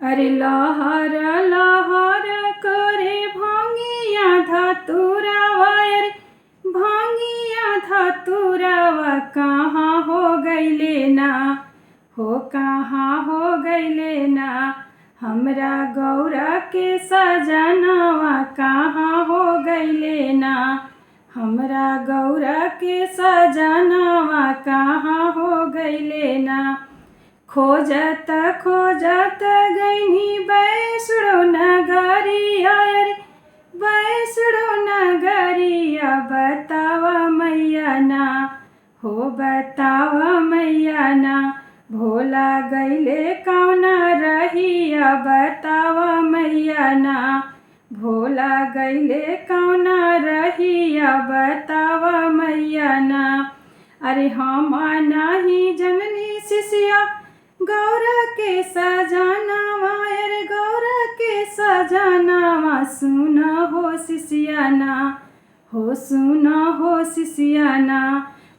अरे लहर लहर करे भंगिया धतुरावा, अरे भंगिया धतुरावा कहाँ हो गइले ना, हो कहाँ हो गइले ना। हमरा गौरा के सजनवा कहाँ हो गइले ना, हमरा गौरा के सजनवा कहाँ हो गइले ना। खोजत खोजत गइनी बैसुरो नगरिया, अरे बैसुरो नगरिया बतावा मैया ना, हो बतावा मैया ना। भोला गइले कौना रहिया बतावा मैया ना, भोला गइले कौना रहिया बतावा मैया ना। अरे हम नाही जननी शिष्या गौरा के सजनवा, अरे गौरा के सजनवा सुन हो शिष्याना, हो सुन हो शिष्याना।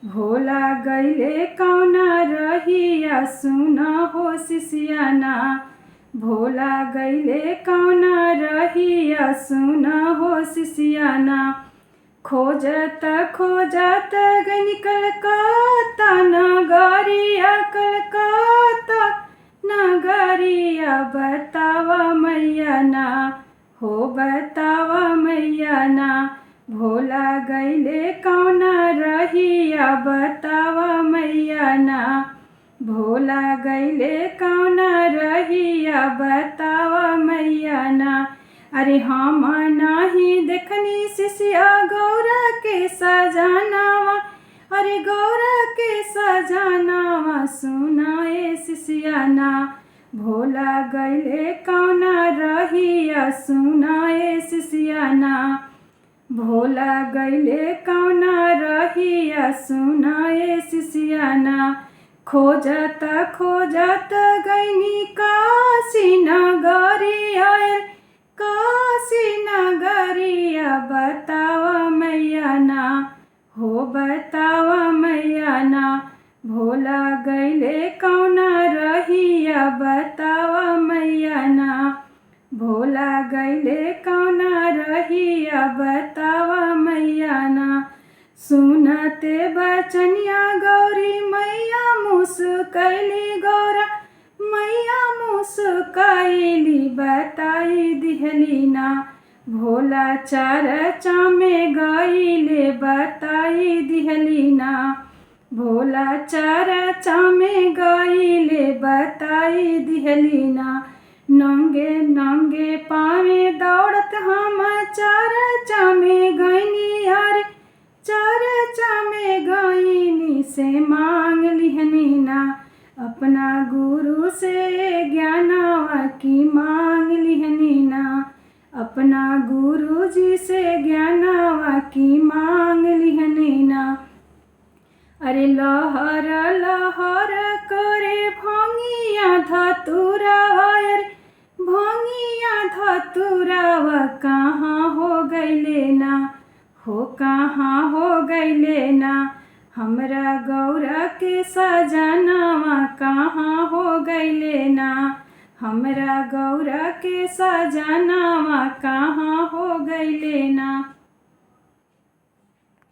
भोला गइले कौना रहिया सुन हो शिष्याना, भोला गइले कौना रहिया सुन हो शिष्याना। खोजत खोजत गइनी कलकत्ता नगरिया, कलकत्ता नगरिया बतावा मैया ना, हो बतावा मैया ना। भोला गइले कौना रहिया बतावा मैया ना, भोला गइले कौना रहिया बतावा मैया ना। अरे हम नाही देखनी शिष्या गौरा के सजनवा, अरे गौरा के सजनवा सुनाए शिष्याना। भोला गइले कौना रहिया सुनाए शिष्याना, भोला गइले कौना रहिया सुनाए शिष्याना। खोजत खोजत गइनी काशी नगरिया, काशी नगरिया बतावा मैया ना, हो बतावा मैया ना। भोला गइले कौना रहिया बतावा मैया ना, भोला गइले कौना रहिया बतावा मैया ना। सुनते बचनिया गौरी मैया मुस्कैली, गौरा मैया मुस्कैली बताई दिहली ना। भोला चरचा में गइले बताई दिहली ना, भोला चरचा में गइले बताई दिहली ना। नंगे नंगे पावे दौड़त हम चरचा में गइनी, अरे चरचा में गइनी से मांग लिहनी ना। अपना गुरु से ज्ञानवा की मांग लिहनी ना, अपना गुरु जी से ज्ञानवा की मांग लिहनी ना। अरे लहर लहर करे भंगिया धतुरावा, अरे भंगिया धतुरावा कहाँ हो गइले ना, हो कहाँ हो गइले ना। हमरा गौरा के सजनवा कहाँ हो गइले ना, हमरा गौरा के सजनवा कहाँ हो गइले ना।